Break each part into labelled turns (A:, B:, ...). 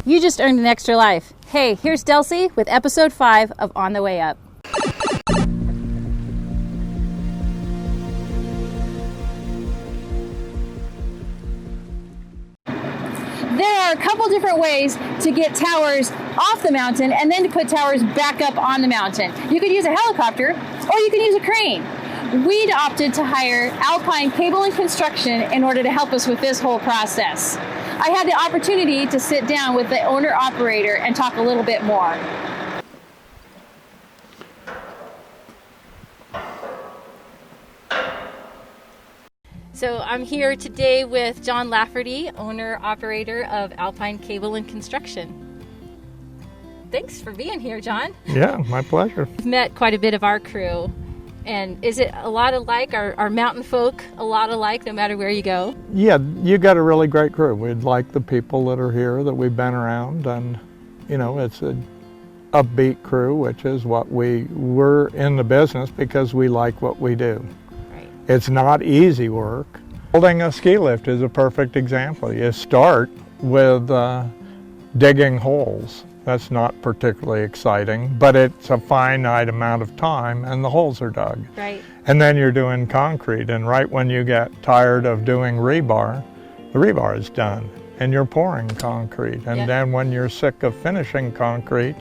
A: You just earned an extra life. Hey, here's Delcie with episode 5 of On the Way Up. There are a couple different ways to get towers off the mountain and then to put towers back up on the mountain. You could use a helicopter or you can use a crane. We'd opted to hire Alpine Cable and Construction in order to help us with this whole process. I had the opportunity to sit down with the owner-operator and talk a little bit more. So I'm here today with John Lafferty, owner-operator of Alpine Cable and Construction. Thanks for being here, John.
B: Yeah, my pleasure.
A: We've met quite a bit of our crew. And is it a lot alike? Are mountain folk a lot alike no matter where you go?
B: Yeah, you got a really great crew. We'd like the people that are here that we've been around, and you know, it's an upbeat crew, which is what we're in the business because we like what we do.
A: Right.
B: It's not easy work. Building a ski lift is a perfect example. You start with digging holes. That's not particularly exciting, but it's a finite amount of time and the holes are dug.
A: Right.
B: And then you're doing concrete, and right when you get tired of doing rebar, the rebar is done and you're pouring concrete. And then when you're sick of finishing concrete,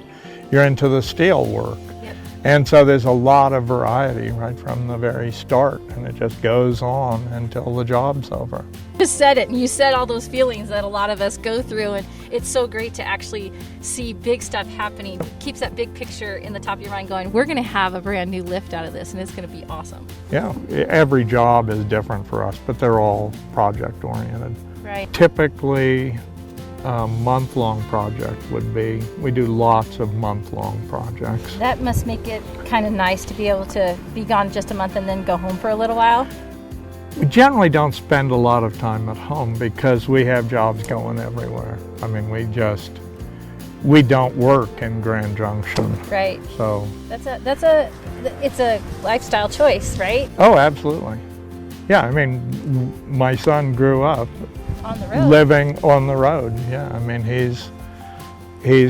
B: you're into the steel work.
A: Yep.
B: And so there's a lot of variety right from the very start, and it just goes on until the job's over.
A: You just said it, and you said all those feelings that a lot of us go through, and it's so great to actually see big stuff happening. It keeps that big picture in the top of your mind going, we're going to have a brand new lift out of this, and it's going to be awesome.
B: Yeah, every job is different for us, but they're all project oriented.
A: Right.
B: Typically, a month-long project would be, we do lots of month-long projects.
A: That must make it kind of nice to be able to be gone just a month and then go home for a little while.
B: We generally don't spend a lot of time at home because we have jobs going everywhere. I mean, we don't work in Grand Junction.
A: Right.
B: So
A: it's a lifestyle choice, right?
B: Oh, absolutely. Yeah, I mean, my son grew up
A: on the road.
B: Living on the road. Yeah, I mean, he's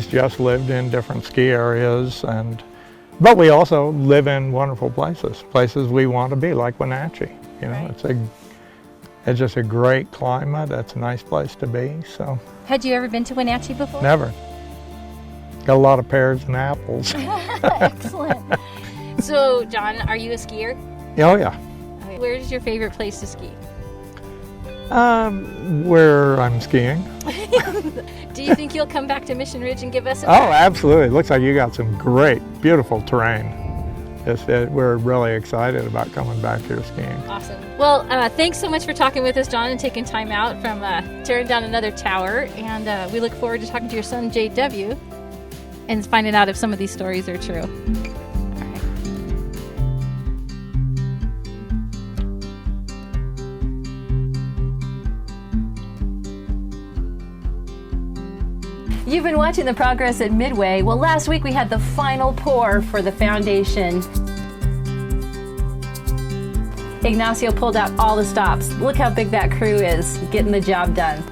B: just lived in different ski areas, but we also live in wonderful places we want to be, like Wenatchee. You know,
A: right.
B: It's just a great climate. It's a nice place to be. So.
A: Had you ever been to Wenatchee before?
B: Never. Got a lot of pears and apples.
A: Excellent. So, John, are you a skier?
B: Oh yeah.
A: Okay. Where's your favorite place to ski?
B: Where I'm skiing.
A: Do you think you'll come back to Mission Ridge and give us a
B: Oh, absolutely. It looks like you got some great, beautiful terrain. We're really excited about coming back here skiing.
A: Awesome. Well, thanks so much for talking with us, John, and taking time out from tearing down another tower. And we look forward to talking to your son, JW, and finding out if some of these stories are true. All right. You've been watching the progress at Midway. Well, last week we had the final pour for the foundation. Ignacio pulled out all the stops. Look how big that crew is, getting the job done.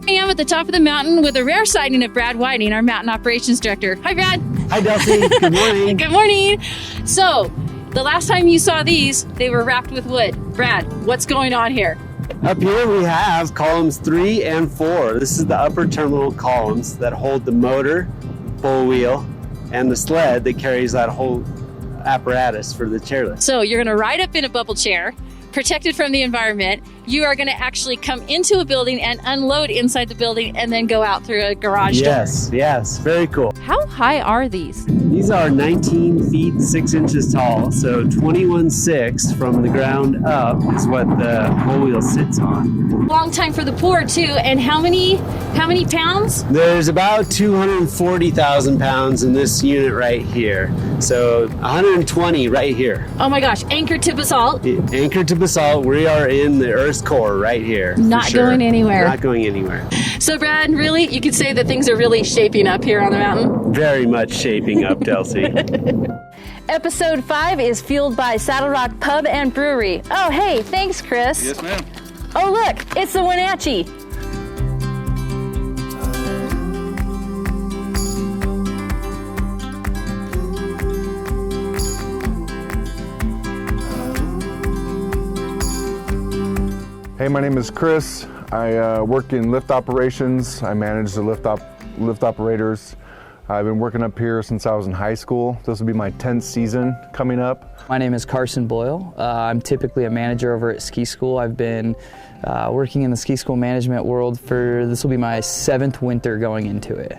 A: I am at the top of the mountain with a rare sighting of Brad Whiting, our mountain operations director. Hi, Brad.
C: Hi, Delcie. Good morning.
A: Good morning. So, the last time you saw these, they were wrapped with wood. Brad, what's going on here?
C: Up here we have columns 3 and 4. This is the upper terminal columns that hold the motor, full wheel, and the sled that carries that whole apparatus for the chairlift.
A: So you're going to ride up in a bubble chair, protected from the environment. You are going to actually come into a building and unload inside the building and then go out through a garage door.
C: Yes, very cool.
A: How high are these?
C: These are 19 feet 6 inches tall, so 21.6 from the ground up is what the whole wheel sits on.
A: Long time for the pour too. And how many pounds?
C: There's about 240,000 pounds in this unit right here. So 120 right here.
A: Oh my gosh, anchored to basalt.
C: Anchored to basalt, we are in the Earth's core right here.
A: Not going anywhere.
C: Not going anywhere.
A: So Brad, really, you could say that things are really shaping up here on the mountain?
C: Very much shaping up, Delcie.
A: Episode 5 is fueled by Saddle Rock Pub and Brewery. Oh, hey, thanks, Chris.
D: Yes, ma'am.
A: Oh, look, it's the Wenatchee.
E: Hey, my name is Chris. I work in lift operations. I manage the lift operators. I've been working up here since I was in high school. This will be my 10th season coming up.
F: My name is Carson Boyle. I'm typically a manager over at ski school. I've been working in the ski school management world for, this will be my 7th winter going into it.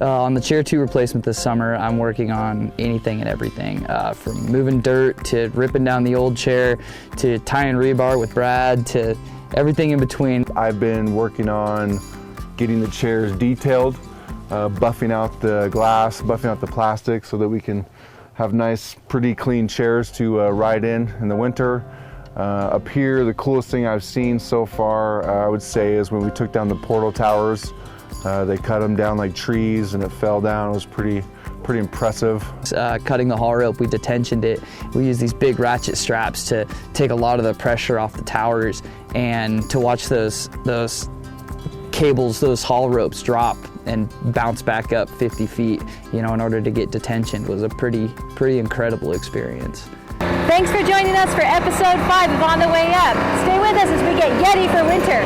F: On the Chair 2 replacement this summer, I'm working on anything and everything, from moving dirt to ripping down the old chair to tying rebar with Brad to everything in between.
E: I've been working on getting the chairs detailed, buffing out the glass, buffing out the plastic so that we can have nice, pretty clean chairs to ride in the winter. Up here, the coolest thing I've seen so far, I would say, is when we took down the portal towers. They cut them down like trees and it fell down. It was pretty impressive.
F: Cutting the haul rope, we detentioned it. We use these big ratchet straps to take a lot of the pressure off the towers, and to watch those cables, those haul ropes drop and bounce back up 50 feet, you know, in order to get detention was a pretty incredible experience.
A: Thanks for joining us for episode 5 of On the Way Up. Stay with us as we get Yeti for winter.